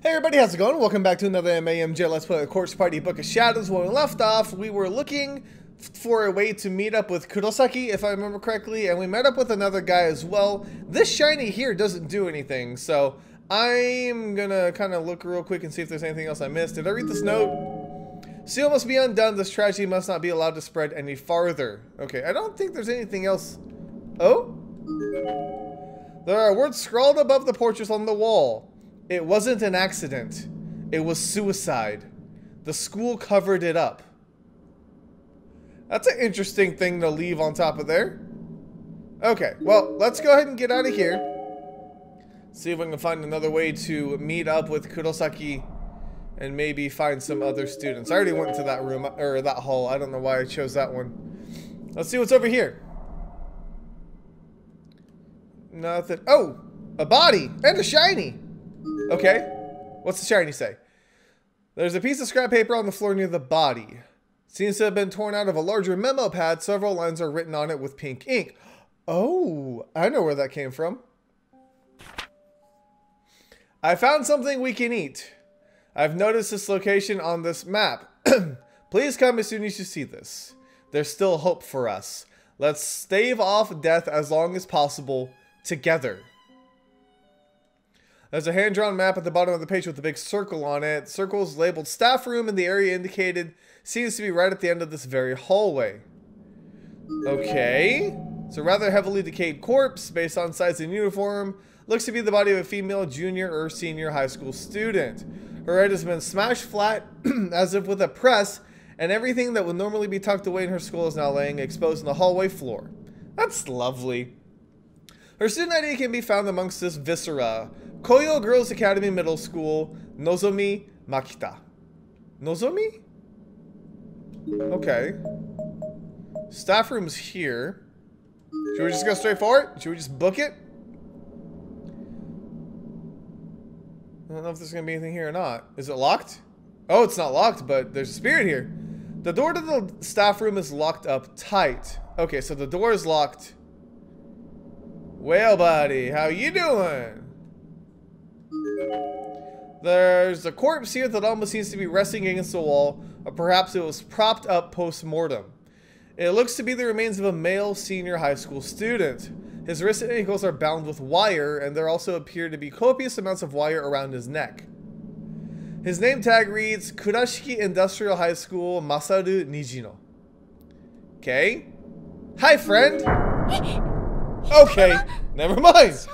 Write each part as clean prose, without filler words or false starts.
Hey everybody, how's it going? Welcome back to another MAMJ Let's Play A Corpse Party Book of Shadows. When we left off, we were looking for a way to meet up with Kurosaki, if I remember correctly, and we met up with another guy as well. This shiny here doesn't do anything, so I'm gonna kind of look real quick and see if there's anything else I missed. Did I read this note? Seal must be undone. This tragedy must not be allowed to spread any farther. Okay, I don't think there's anything else. Oh? There are words scrawled above the portraits on the wall. It wasn't an accident. It was suicide. The school covered it up. That's an interesting thing to leave on top of there. Okay, well, let's go ahead and get out of here. See if we can find another way to meet up with Kurosaki and maybe find some other students. I already went to that room, or that hall. I don't know why I chose that one. Let's see what's over here. Nothing. Oh, a body and a shiny. Okay, what's the shiny say? There's a piece of scrap paper on the floor near the body. Seems to have been torn out of a larger memo pad. Several lines are written on it with pink ink. Oh, I know where that came from. I found something we can eat. I've noticed this location on this map. Please come as soon as you see this. There's still hope for us. Let's stave off death as long as possible together. There's a hand-drawn map at the bottom of the page with a big circle on it. The circle is labeled staff room, and the area indicated seems to be right at the end of this very hallway. Okay. It's a rather heavily decayed corpse based on size and uniform. Looks to be the body of a female junior or senior high school student. Her head has been smashed flat as if with a press, and everything that would normally be tucked away in her skull is now laying exposed on the hallway floor. That's lovely. Her student ID can be found amongst this viscera. Koyo Girls Academy Middle School, Nozomi Makita. Nozomi? Okay. Staff room's here. Should we just go straight for it? Should we just book it? I don't know if there's going to be anything here or not. Is it locked? Oh, it's not locked, but there's a spirit here. The door to the staff room is locked up tight. Okay, so the door is locked. Well, buddy, how you doing? There's a corpse here that almost seems to be resting against the wall, or perhaps it was propped up post-mortem. It looks to be the remains of a male senior high school student. His wrists and ankles are bound with wire, and there also appear to be copious amounts of wire around his neck. His name tag reads Kurashiki Industrial High School Masaru Nijino. Okay. Hi, friend. Okay, never mind.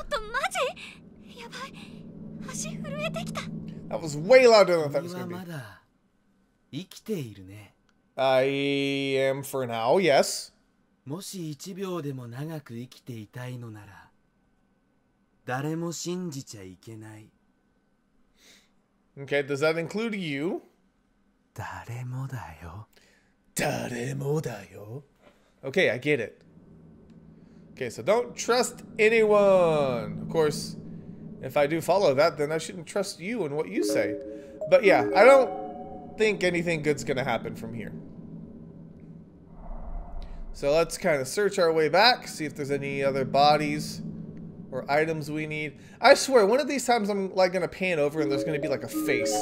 That was way louder than I thought it was going to be. I am for now, yes. Okay, does that include you? Okay, I get it. Okay, so don't trust anyone. Of course, if I do follow that, then I shouldn't trust you and what you say. But yeah, I don't think anything good's gonna happen from here. So let's kind of search our way back, see if there's any other bodies or items we need. I swear, one of these times I'm like gonna pan over and there's gonna be like a face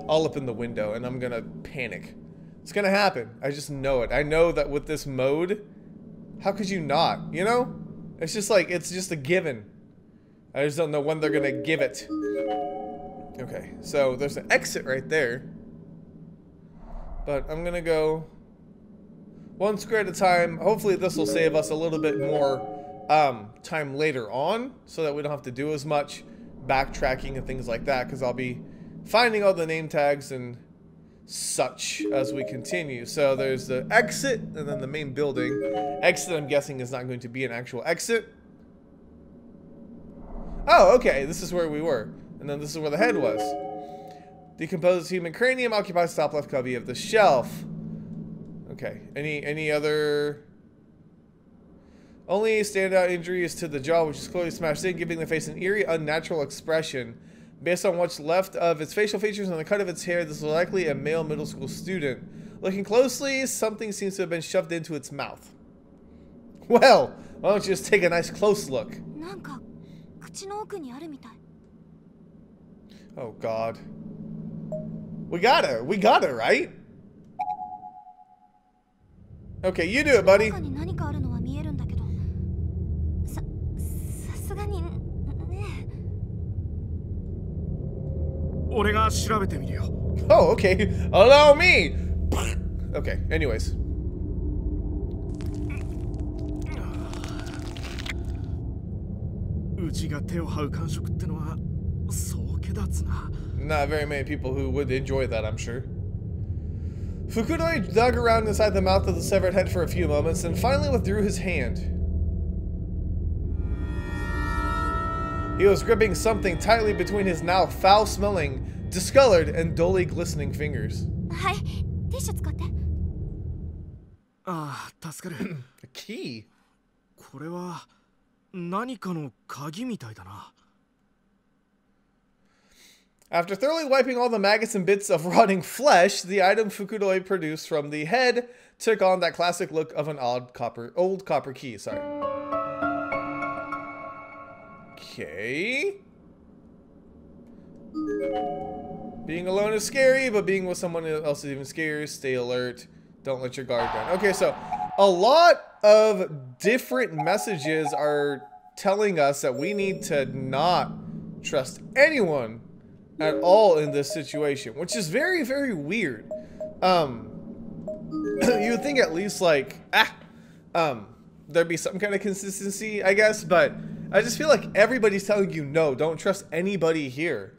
all up in the window and I'm gonna panic. It's gonna happen. I just know it. I know that with this mode, how could you not, you know? It's just like, it's just a given. I just don't know when they're gonna give it. Okay, so there's an exit right there. But I'm gonna go one square at a time. Hopefully this will save us a little bit more time later on, so that we don't have to do as much backtracking and things like that, because I'll be finding all the name tags and such as we continue. So there's the exit and then the main building. Exit, I'm guessing, is not going to be an actual exit. Oh, okay, this is where we were. And then this is where the head was. Decomposed human cranium occupies top left cubby of the shelf. Okay, any other... Only standout injury is to the jaw, which is clearly smashed in, giving the face an eerie, unnatural expression. Based on what's left of its facial features and the cut of its hair, this is likely a male middle school student. Looking closely, something seems to have been shoved into its mouth. Well, why don't you just take a nice close look? Oh God. We got her, right? Okay, you do it, buddy. 中に何かあるのは見えるんだけど、さすがにね。俺が調べてみるよ。Oh, okay. Allow me. Okay. Anyways. うちが手を這う感触ってのはそうけだつな。Not very many people who would enjoy that, I'm sure. Fukudoi dug around inside the mouth of the severed head for a few moments, and finally withdrew his hand. He was gripping something tightly between his now foul-smelling, discolored, and dully glistening fingers. はい、ティッシュ使って。ああ、助かる。A key? これは何かの鍵みたいだな。After thoroughly wiping all the maggots and bits of rotting flesh, the item Fukudoi produced from the head took on that classic look of an old copper key. Sorry. Okay. Being alone is scary, but being with someone else is even scarier. Stay alert. Don't let your guard down. Okay, so a lot of different messages are telling us that we need to not trust anyone at all in this situation, which is very, very weird. You would think at least like, there'd be some kind of consistency, I guess, but I just feel like everybody's telling you, no, don't trust anybody here.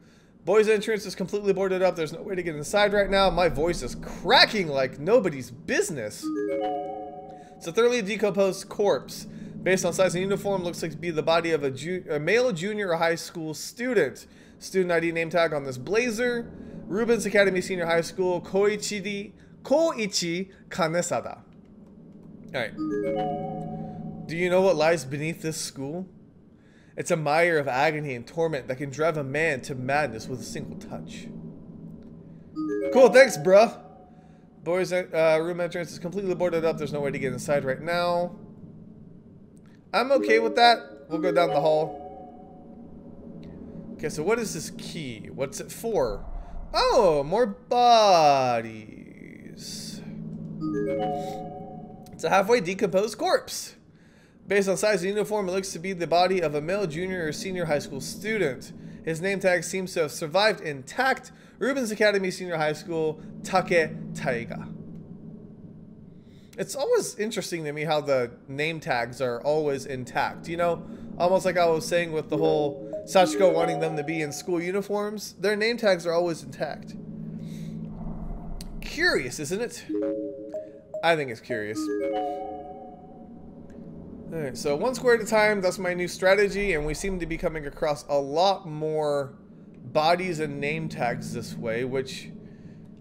Boys' entrance is completely boarded up. There's no way to get inside right now. My voice is cracking like nobody's business. It's a thoroughly decomposed corpse. Based on size and uniform, looks like to be the body of a male junior or high school student. Student ID name tag on this blazer. Rubens Academy Senior High School, Koichi Kanesada. Alright. Do you know what lies beneath this school? It's a mire of agony and torment that can drive a man to madness with a single touch. Cool, thanks, bruh. Boys' room entrance is completely boarded up. There's no way to get inside right now. I'm okay with that. We'll go down the hall. Okay, so what is this key? What's it for? Oh, more bodies. It's a halfway decomposed corpse. Based on size and uniform, it looks to be the body of a male junior or senior high school student. His name tag seems to have survived intact. Rubens Academy Senior High School, Take Taiga. It's always interesting to me how the name tags are always intact. You know, almost like I was saying with the whole Sachiko wanting them to be in school uniforms. Their name tags are always intact. Curious, isn't it? I think it's curious. Alright, so one square at a time, that's my new strategy, and we seem to be coming across a lot more bodies and name tags this way, which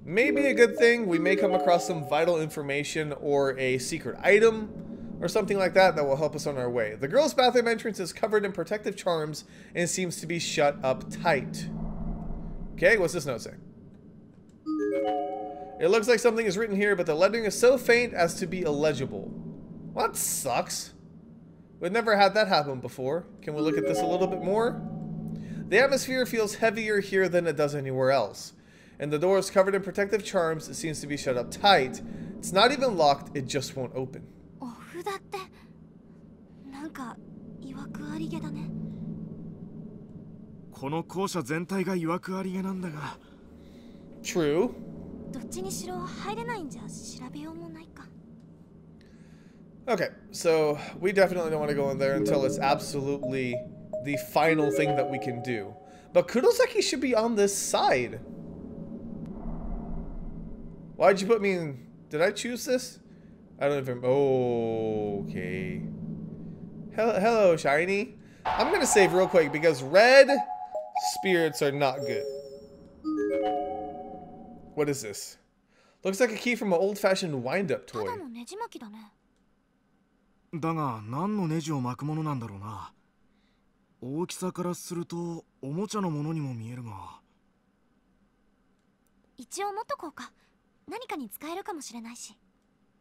may be a good thing. We may come across some vital information or a secret item or something like that that will help us on our way. The girls' bathroom entrance is covered in protective charms and seems to be shut up tight. Okay, what's this note say? It looks like something is written here, but the lettering is so faint as to be illegible. Well, that sucks. We've never had that happen before. Can we look at this a little bit more? The atmosphere feels heavier here than it does anywhere else. And the door is covered in protective charms. It seems to be shut up tight. It's not even locked, it just won't open. True. Okay, so we definitely don't want to go in there until it's absolutely the final thing that we can do. But Kurosaki should be on this side. Why'd you put me in? Did I choose this? I don't even. Oh, okay. Hello, Shiny. I'm gonna save real quick because red spirits are not good. What is this? Looks like a key from an old-fashioned wind-up toy. だが何のネジを巻くものなんだろうな。大きさからするとおもちゃのものにも見えるが。一応持っとこうか。何かに使えるかもしれないし。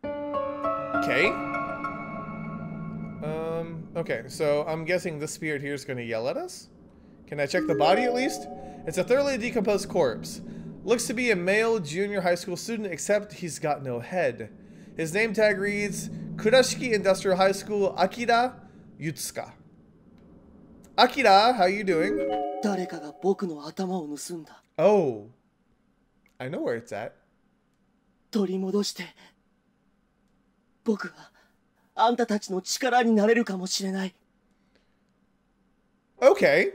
Okay. Okay, so I'm guessing this spirit here is going to yell at us. Can I check the body at least? It's a thoroughly decomposed corpse. Looks to be a male junior high school student, except he's got no head. His name tag reads Kurashiki Industrial High School, Akira Yutsuka. Akira, how you doing? 誰かが僕の頭を盗んだ。 Oh, I know where it's at. 取り戻して。僕はあんたたちの力になれるかもしれない。 Okay,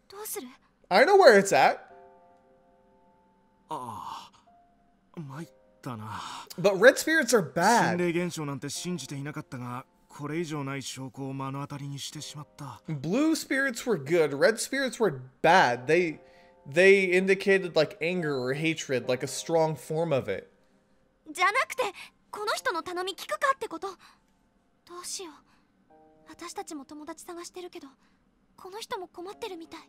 どうする？ I know where it's at. ああ、参ったな。 But red spirits are 心 bad. 霊現象なんて信じていなかったが、これ以上ない証拠を目の当たりにしてしまった。 Blue spirits were good. Red spirits were bad. They indicated like anger or hatred, like a strong form of it. じゃなくて、この人の頼み聞くかってこと。どうしよう。私たちも友達探してるけど、この人も困ってるみたい。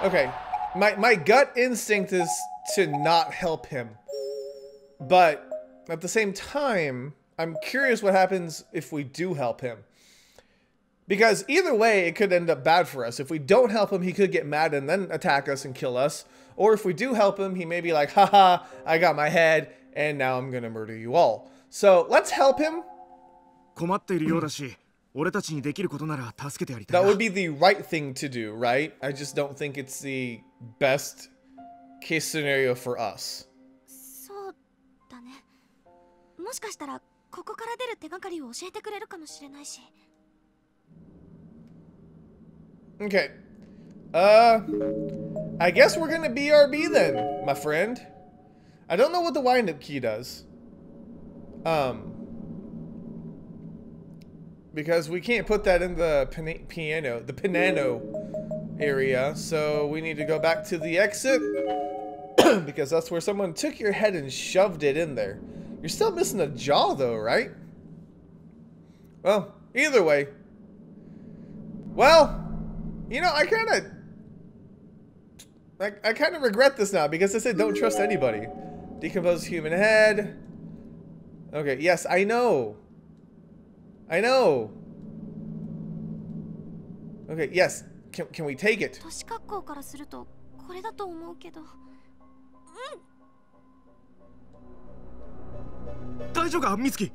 Okay, my gut instinct is to not help him. But at the same time, I'm curious what happens if we do help him. Because either way, it could end up bad for us. If we don't help him, he could get mad and then attack us and kill us. Or if we do help him, he may be like, haha, I got my head, and now I'm gonna murder you all. So let's help him. 困っているようだし、俺たちにできることなら助けてやりたい That な。 would be the right thing to do, right? I just don't think it's the best case scenario for us. そうだね。もしかしたらここから出る手がかりを教えてくれるかもしれないし。 Okay. I guess we're gonna BRB then, my friend. I don't know what the wind-up key does. Because we can't put that in the piano area, so we need to go back to the exit because that's where someone took your head and shoved it in there. You're still missing a jaw though, right? Well, either way. Well, you know, I kind of regret this now because I said don't trust anybody. Decomposed human head. Okay, yes, I know. I know. Okay, yes. Can we take it? 年格好からするとこれだと思うけど。大丈夫か、美月。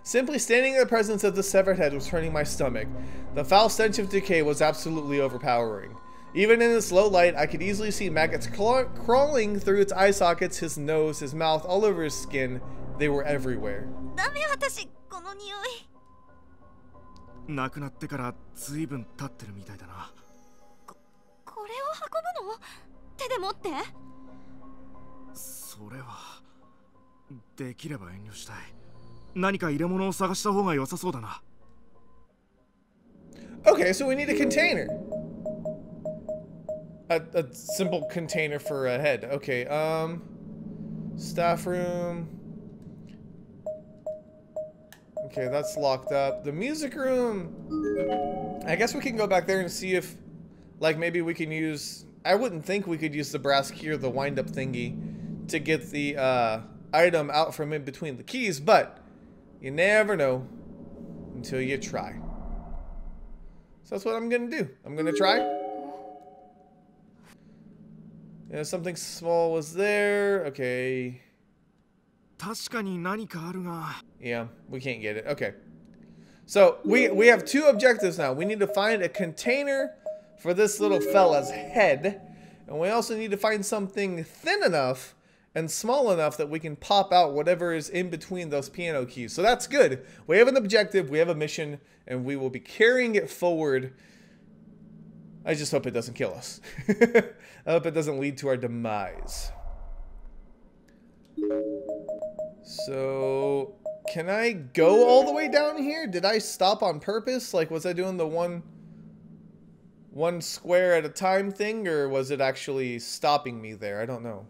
Simply standing in the presence of the severed head was turning my stomach. The foul stench of decay was absolutely overpowering. Even in this low light, I could easily see maggots crawling through its eye sockets, his nose, his mouth, all over his skin. They were everywhere. ダメ私この匂い。亡くなってからずいぶん経ってるみたいだな。これを運ぶの？手で持って？それはできれば遠慮したい。何か入れ物を探した方が良さそうだな。Okay, so we need a container. A simple container for a head. Okay, staff room. Okay, that's locked up. The music room. I guess we can go back there and see if, like, maybe we can use... I wouldn't think we could use the brass key or the wind-up thingy to get the item out from in between the keys, but you never know until you try. So that's what I'm gonna do. I'm gonna try. Yeah, something small was there. Okay. 確かに何かあるが。 Yeah, we can't get it. Okay. So we have two objectives now. We need to find a container for this little fella's head. And we also need to find something thin enough and small enough that we can pop out whatever is in between those piano keys. So that's good. We have an objective, we have a mission, and we will be carrying it forward. I just hope it doesn't kill us. I hope it doesn't lead to our demise. So, can I go all the way down here? Did I stop on purpose? Like, was I doing the one square at a time thing, or was it actually stopping me there? I don't know.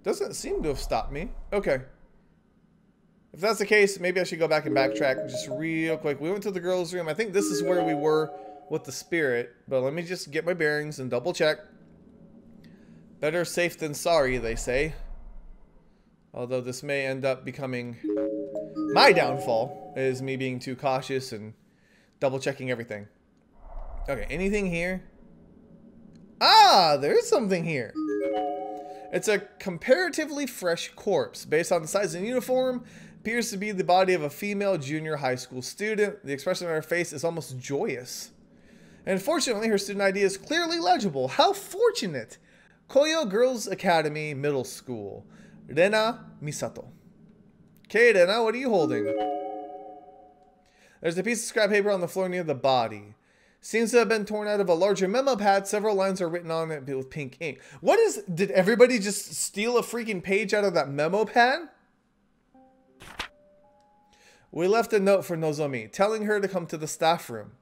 Doesn't seem to have stopped me. Okay. If that's the case, maybe I should go back and backtrack just real quick. We went to the girls' room. I think this is where we were with the spirit, but let me just get my bearings and double check. Better safe than sorry, they say. Although this may end up becoming my downfall, is me being too cautious and double checking everything. Okay, anything here? Ah, there is something here. It's a comparatively fresh corpse. Based on the size and uniform, appears to be the body of a female junior high school student. The expression on her face is almost joyous. And fortunately, her student ID is clearly legible. How fortunate! Koyo Girls Academy Middle School. Rena Misato. Okay, Rena, what are you holding? There's a piece of scrap paper on the floor near the body. Seems to have been torn out of a larger memo pad. Several lines are written on it with pink ink. What is... Did everybody just steal a freaking page out of that memo pad? We left a note for Nozomi, telling her to come to the staff room.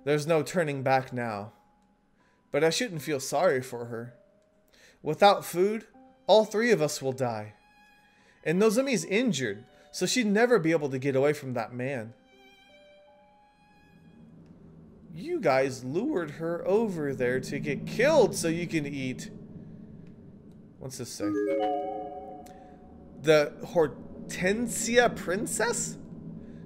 There's no turning back now. But I shouldn't feel sorry for her. Without food, all three of us will die. And Nozomi's injured, so she'd never be able to get away from that man. You guys lured her over there to get killed so you can eat. What's this say? The Hortensia Princess?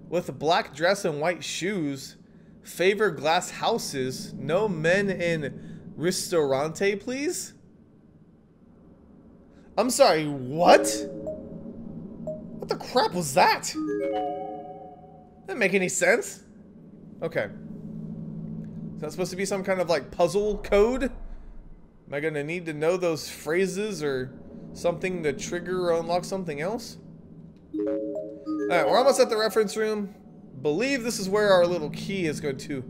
With a black dress and white shoes. Favor glass houses. No men in ristorante, please? I'm sorry, what? What the crap was that? Didn't make any sense. Okay. Is that supposed to be some kind of like puzzle code? Am I gonna need to know those phrases or something to trigger or unlock something else? Alright, we're almost at the reference room. Believe this is where our little key is going to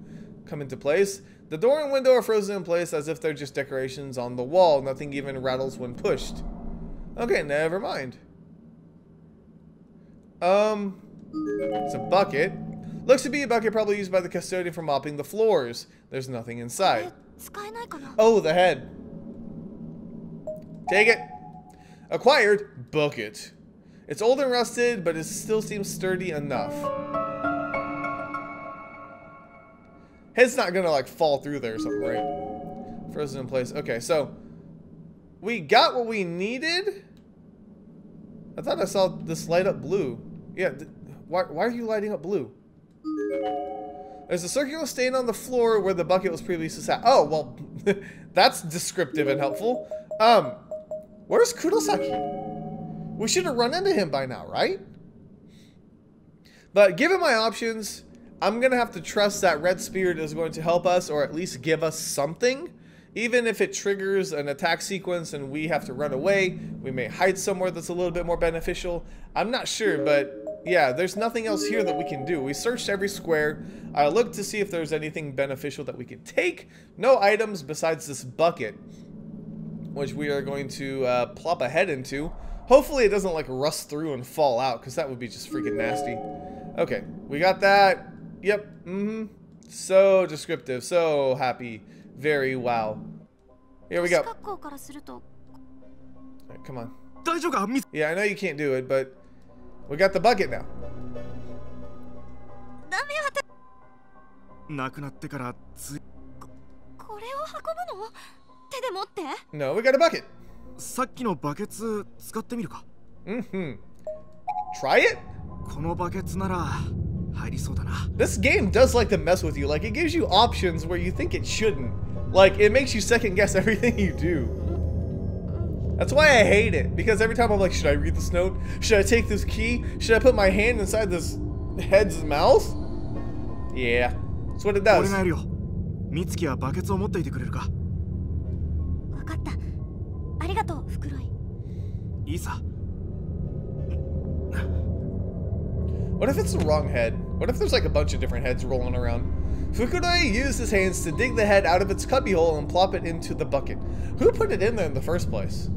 come into place. The door and window are frozen in place as if they're just decorations on the wall. Nothing even rattles when pushed. Okay, never mind. It's a bucket. Looks to be a bucket probably used by the custodian for mopping the floors. There's nothing inside. Oh, the head. Take it. Acquired. Bucket. It's old and rusted, but it still seems sturdy enough. Head's not gonna like fall through there or something, right? Frozen in place. Okay, so we got what we needed. I thought I saw this light up blue. Yeah, why are you lighting up blue? There's a circular stain on the floor where the bucket was previously sat. Oh, well, that's descriptive and helpful. Where's Kurosaki? We should have run into him by now, right? But given my options, I'm going to have to trust that Red Spirit is going to help us or at least give us something. Even if it triggers an attack sequence and we have to run away, we may hide somewhere that's a little bit more beneficial. I'm not sure, but yeah, there's nothing else here that we can do. We searched every square. I looked to see if there's anything beneficial that we could take. No items besides this bucket, which we are going to plop a head into. Hopefully it doesn't like rust through and fall out, because that would be just freaking nasty. Okay, we got that. Yep, so descriptive, so happy. Very wow. Here we go. Right, come on. Yeah, I know you can't do it, but we got the bucket now. No, we got a bucket. Try it? This game does like to mess with you. Like, it gives you options where you think it shouldn't. Like, it makes you second guess everything you do. That's why I hate it. Because every time I'm like, should I read this note? Should I take this key? Should I put my hand inside this head's mouth? Yeah, that's what it does. What if it's the wrong head? What if there's like a bunch of different heads rolling around? Fukuroi used his hands to dig the head out of its cubbyhole and plop it into the bucket. Who put it in there in the first place?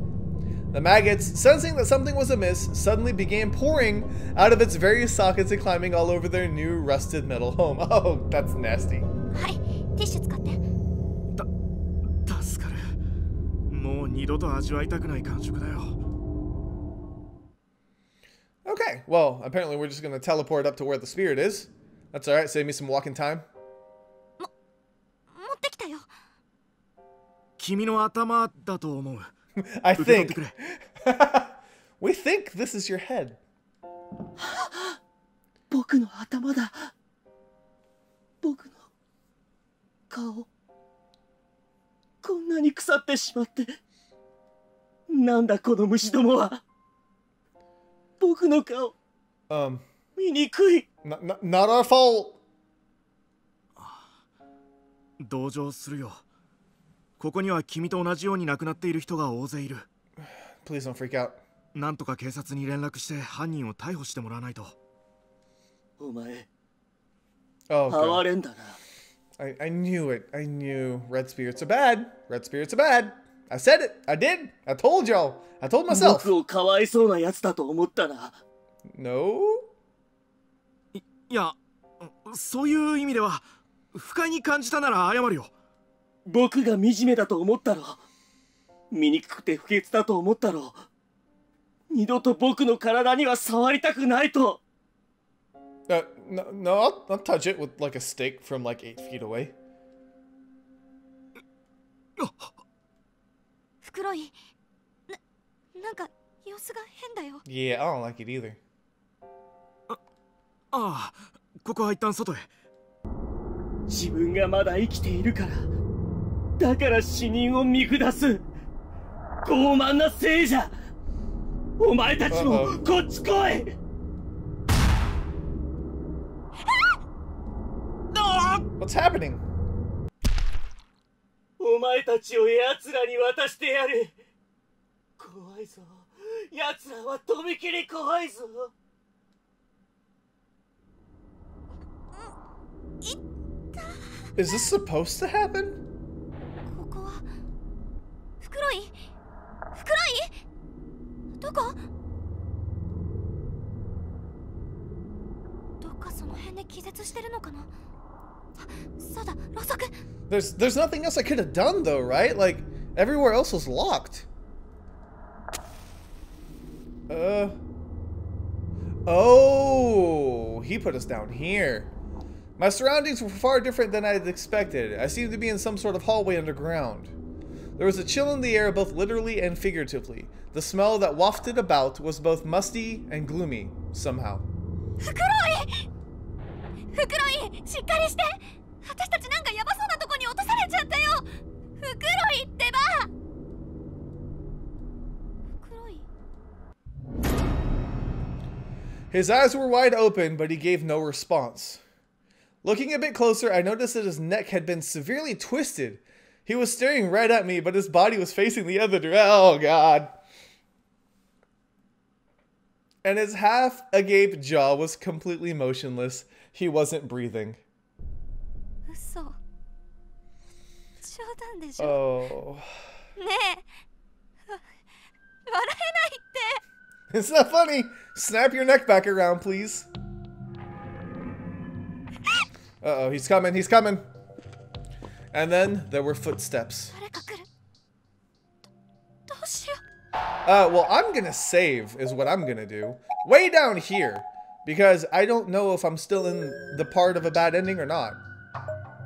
The maggots, sensing that something was amiss, suddenly began pouring out of its various sockets and climbing all over their new rusted metal home. Oh, that's nasty. Okay, well, apparently we're just going to teleport up to where the spirit is. That's alright, save me some walking time. I think. We think this is your head. 顔、こんなに腐ってしまって。なんだこの虫どもは。僕の顔、醜い。Not our fault. 同情するよ。ここには君と同じように亡くなっている人が大勢いる。 Please don't freak out. なんとか警察に連絡して犯人を逮捕してもらわないと。お前、 Oh, 哀 okay. れんだな。I knew it. I knew red spirits are bad. Red spirits are bad. I said it. I did. I told y'all. I told myself. 僕をかわいそうなやつだと思ったな。No? いや、そういう意味では不快に感じたなら謝るよ。僕が惨めだと思ったろ。醜くて不潔だと思ったろ。二度と僕の体には触りたくないと。No, I'll touch it with like a stick from like 8 feet away. 袋井、なんか様子が変だよ。 Yeah, I don't like it either. ああ、ここは一旦外へ。自分がまだ生きているから、だから死人を見下す傲慢な聖者。お前たちもこっち来い。What's happening? お前たちを奴らに渡してやる。怖いぞ。奴らはとびきり怖いぞ。Is this supposed to happen? ここは袋井、袋井、どこ？どっかその辺で気絶してるのかな。あ、そうだ、ろうそく。There's nothing else I could have done though, right? Like everywhere else was locked. Oh, he put us down here. My surroundings were far different than I had expected. I seemed to be in some sort of hallway underground. There was a chill in the air both literally and figuratively. The smell that wafted about was both musty and gloomy, somehow. 袋井、袋井、しっかりして。私たちなんかヤバそうなとこに落とされちゃったよ。袋井ってば。袋井。 His eyes were wide open, but he gave no response. Looking a bit closer, I noticed that his neck had been severely twisted. He was staring right at me, but his body was facing the other direction. Oh, God. And his half-agape jaw was completely motionless. He wasn't breathing. 嘘。冗談でしょ。Oh. ねえ。笑えないって。 It's not funny. Snap your neck back around, please. Uh-oh, he's coming, he's coming. And then there were footsteps. 誰か来る。どうしよう。Well, I'm gonna save is what I'm gonna do. Way down here. Because I don't know if I'm still in the part of a bad ending or not.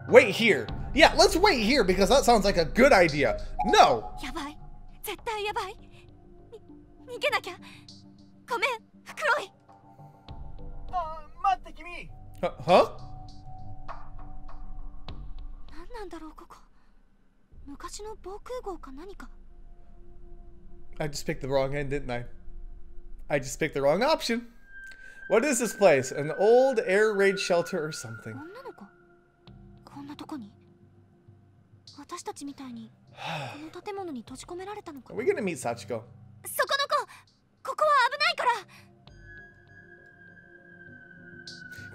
Wait here. Yeah, let's wait here because that sounds like a good idea. No! やばい。絶対やばい。逃げなきゃ。ごめん、袋井。待って君。Huh? 何なんだろうここ。昔の防空壕か何か。 I just picked the wrong end, didn't I? I just picked the wrong option. What is this place? An old air raid shelter or something? 女の子。こんなとこに。私たちみたいにこの建物に閉じ込められたのか。 Are we gonna meet Sachiko? そこの子、ここは危ないか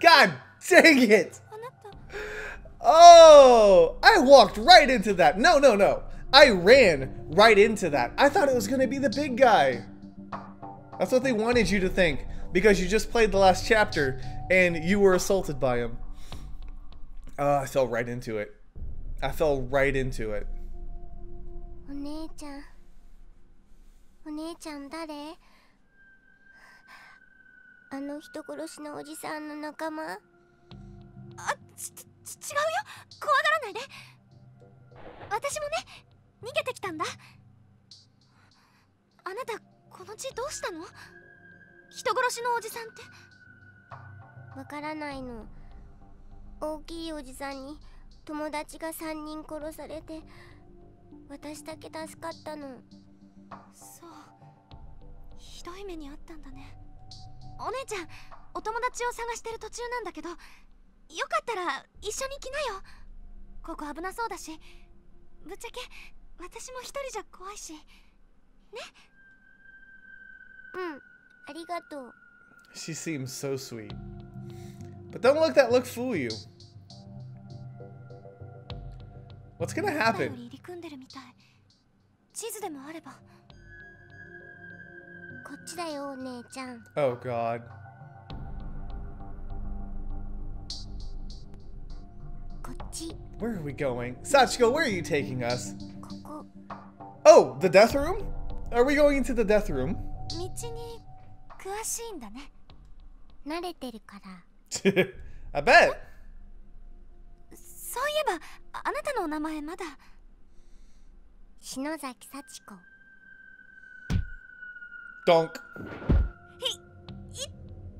ら。 God dang it! あなた。 Oh! I walked right into that. No, no, no. I ran right into that. I thought it was gonna be the big guy. That's what they wanted you to think. Because you just played the last chapter and you were assaulted by him. I fell right into it. I fell right into it. お姉ちゃん。お姉ちゃん誰？あの人殺しのおじさんの仲間？あ、違うよ。怖がらないで。私もね、逃げてきたんだ。あなた、この血どうしたの？人殺しのおじさんって。わからないの。大きいおじさんに友達が3人殺されて私だけ助かったの。そう、ひどい目にあったんだね。お姉ちゃん、お友達を探してる途中なんだけど、よかったら一緒に来なよ。ここ危なそうだし、ぶっちゃけ私も一人じゃ怖いしね。うん、ありがとう。 She seems so sweet. But don't let that look fool you. What's gonna よ happen? り入り組んでるみたい。地図でもあれば。こっちだよお姉ちゃん。 Oh god. こっち。 Where are we going? Sachiko, where are you taking us? ここ。 Oh, the death room? Are we going into the death room? 道に詳しいんだね。慣れてるから。I bet. そういえば、あなたのお名前まだ。篠崎幸子。 Donk. いっ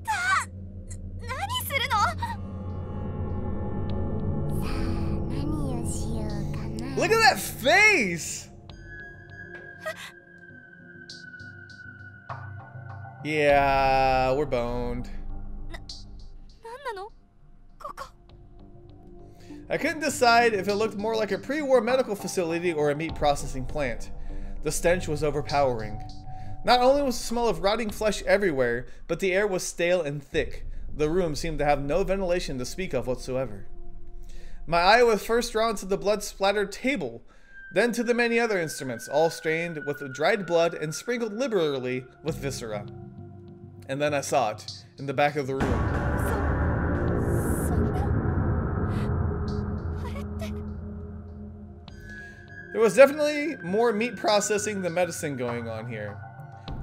た何するの？さあ、何をしようかな。 Look at that face! Yeah, we're boned. なんなの？ここ。 I couldn't decide if it looked more like a pre-war medical facility or a meat processing plant. The stench was overpowering. Not only was the smell of rotting flesh everywhere, but the air was stale and thick. The room seemed to have no ventilation to speak of whatsoever. My eye was first drawn to the blood-splattered table, then to the many other instruments, all stained with dried blood and sprinkled liberally with viscera. And then I saw it, in the back of the room. そんな。あれって。 There was definitely more meat processing than medicine going on here.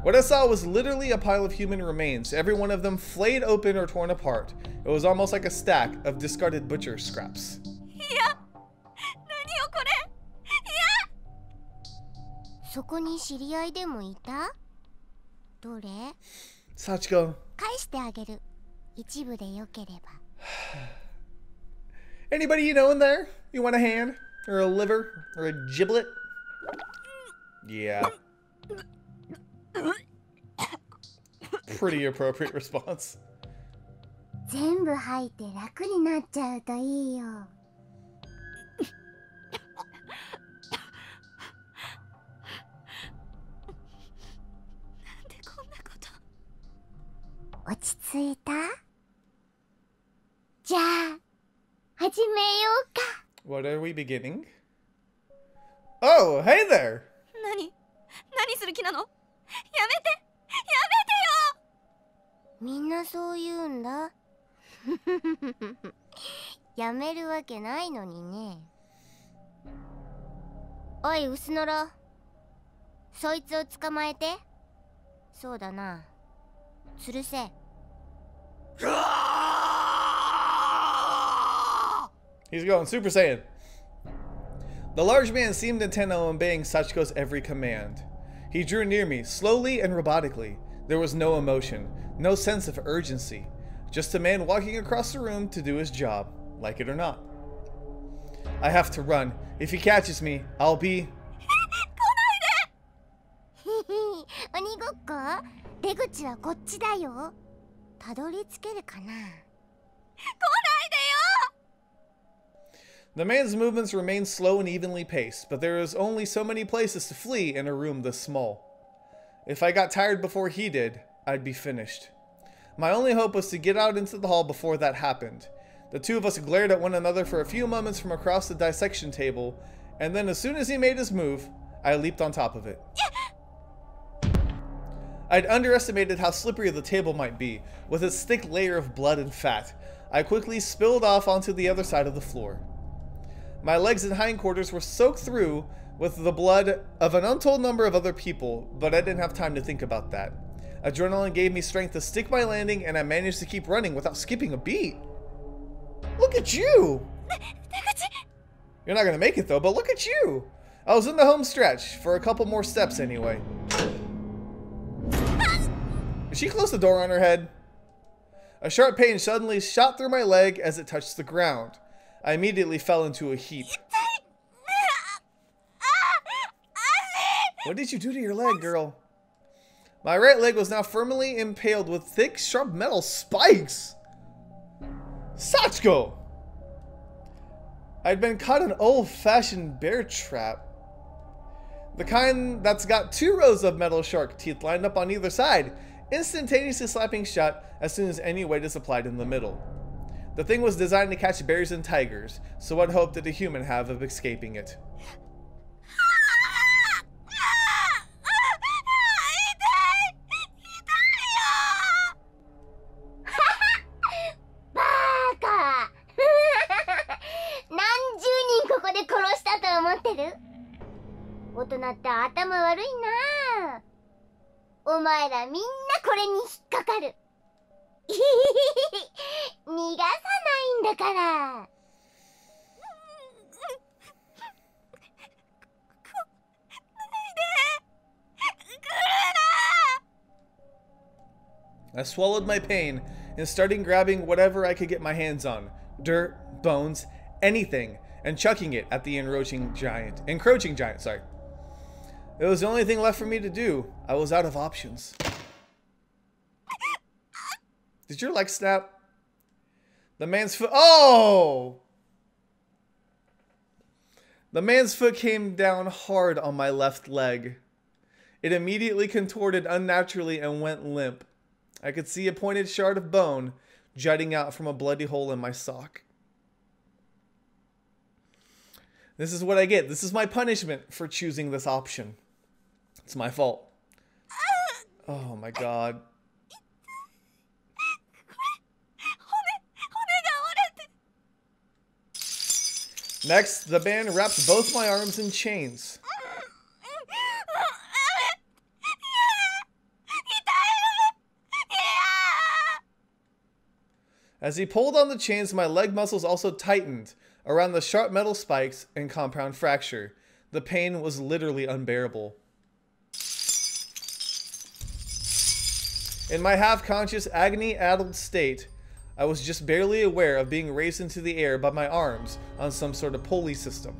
What I saw was literally a pile of human remains, every one of them flayed open or torn apart. It was almost like a stack of discarded butcher scraps. いや、何よこれ。いや。そこに知り合いでもいた？どれ？ Sachiko. 返してあげる。一部でよければ。 Anybody you know in there? You want a hand? Or a liver? Or a giblet? Yeah. Pretty appropriate response. 全部吐いて楽になっちゃうといいよ。なんでこんなこと。落ち着いた？じゃあ、始めようか。 What are we beginning? Oh, hey there! 何する気なの？やめてよ。みんなそう言うんだ。やめるわけないのにね。おい、薄のろ。そいつを捕まえて。そうだな。吊るせ。 He's going Super Saiyan. The large man seemed intent on obeying Sachiko's every command. He drew near me, slowly and robotically. There was no emotion, no sense of urgency. Just a man walking across the room to do his job, like it or not. I have to run. If he catches me, I'll be... 鬼ごっこ？出口はこっちだよ。たどり着けるかな？ The man's movements remained slow and evenly paced, but there is only so many places to flee in a room this small. If I got tired before he did, I'd be finished. My only hope was to get out into the hall before that happened. The two of us glared at one another for a few moments from across the dissection table, and then as soon as he made his move, I leaped on top of it. I'd underestimated how slippery the table might be, with its thick layer of blood and fat. I quickly spilled off onto the other side of the floor. My legs and hindquarters were soaked through with the blood of an untold number of other people, but I didn't have time to think about that. Adrenaline gave me strength to stick my landing, and I managed to keep running without skipping a beat. Look at you! You're not gonna make it though, but look at you! I was in the home stretch, for a couple more steps anyway. Did she close the door on her head? A sharp pain suddenly shot through my leg as it touched the ground. I immediately fell into a heap. What did you do to your leg, girl? My right leg was now firmly impaled with thick, sharp metal spikes. Sachiko! I'd been caught in an old-fashioned bear trap. The kind that's got 2 rows of metal shark teeth lined up on either side, instantaneously slapping shut as soon as any weight is applied in the middle. The thing was designed to catch bears and tigers, so what hope did a human have of escaping it? I swallowed my pain and started grabbing whatever I could get my hands on. Dirt, bones, anything, and chucking it at the encroaching giant. Sorry. It was the only thing left for me to do. I was out of options. Did your leg snap? The man's foot. Oh! The man's foot came down hard on my left leg. It immediately contorted unnaturally and went limp. I could see a pointed shard of bone jutting out from a bloody hole in my sock. This is what I get. This is my punishment for choosing this option. It's my fault. Oh my god. Next, the band wrapped both my arms in chains. As he pulled on the chains, my leg muscles also tightened around the sharp metal spikes and compound fracture. The pain was literally unbearable. In my half-conscious, agony-addled state, I was just barely aware of being raised into the air by my arms on some sort of pulley system.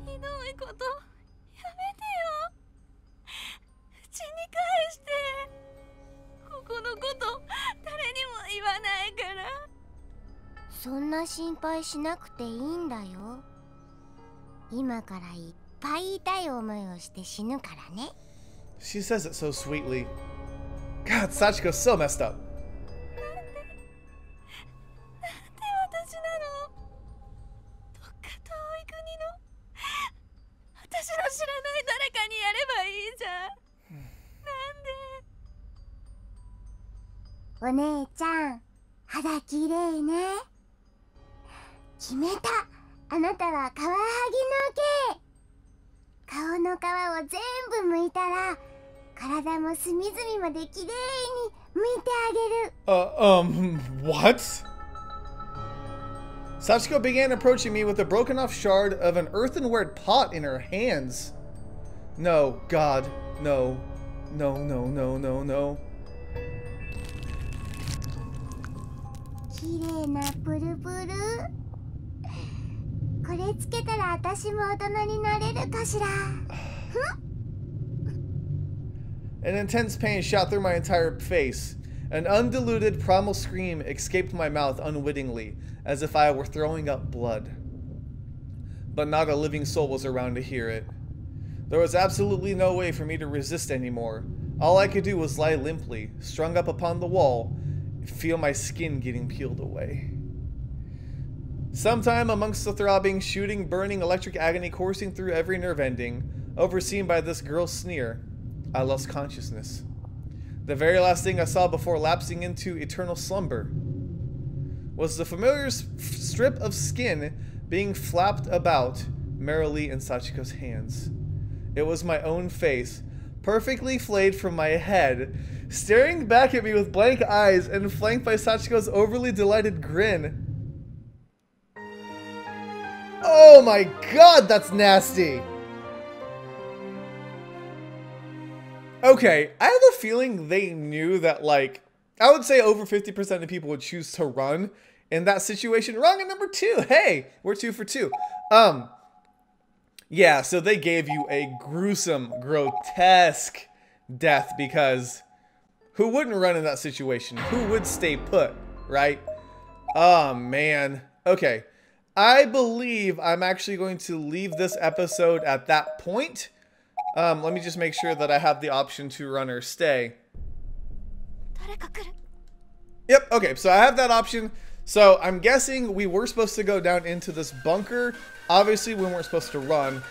She says it so sweetly. God, Sachiko's so messed up. What? Sachiko began approaching me with a broken off shard of an earthenware pot in her hands. No, God, no. No, no, no, no, no. An intense pain shot through my entire face. An undiluted primal scream escaped my mouth unwittingly, as if I were throwing up blood. But not a living soul was around to hear it. There was absolutely no way for me to resist anymore. All I could do was lie limply, strung up upon the wall, feel my skin getting peeled away. Sometime amongst the throbbing, shooting, burning electric agony coursing through every nerve ending, overseen by this girl's sneer, I lost consciousness. The very last thing I saw before lapsing into eternal slumber was the familiar strip of skin being flapped about merrily in Sachiko's hands. It was my own face, perfectly flayed from my head, staring back at me with blank eyes and flanked by Sachiko's overly delighted grin. Oh my god, that's nasty! Okay, I have a feeling they knew that, like, I would say over 50% of people would choose to run in that situation. Wrong at number 2. Hey, we're 2 for 2. Yeah, so they gave you a gruesome, grotesque death because who wouldn't run in that situation? Who would stay put, right? Oh, man. Okay. I believe I'm actually going to leave this episode at that point. Let me just make sure that I have the option to run or stay. Yep, okay, so I have that option. So I'm guessing we were supposed to go down into this bunker. Obviously, we weren't supposed to run.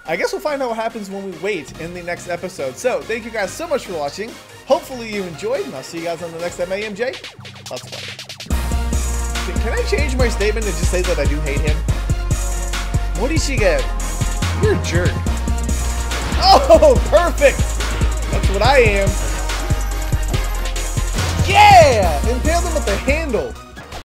I guess we'll find out what happens when we wait in the next episode. So thank you guys so much for watching. Hopefully you enjoyed, and I'll see you guys on the next MAMJ. Let's play. Can I change my statement and just say that I do hate him? What did she get? You're a jerk. Oh, perfect! That's what I am. Yeah! Impale them with the handle.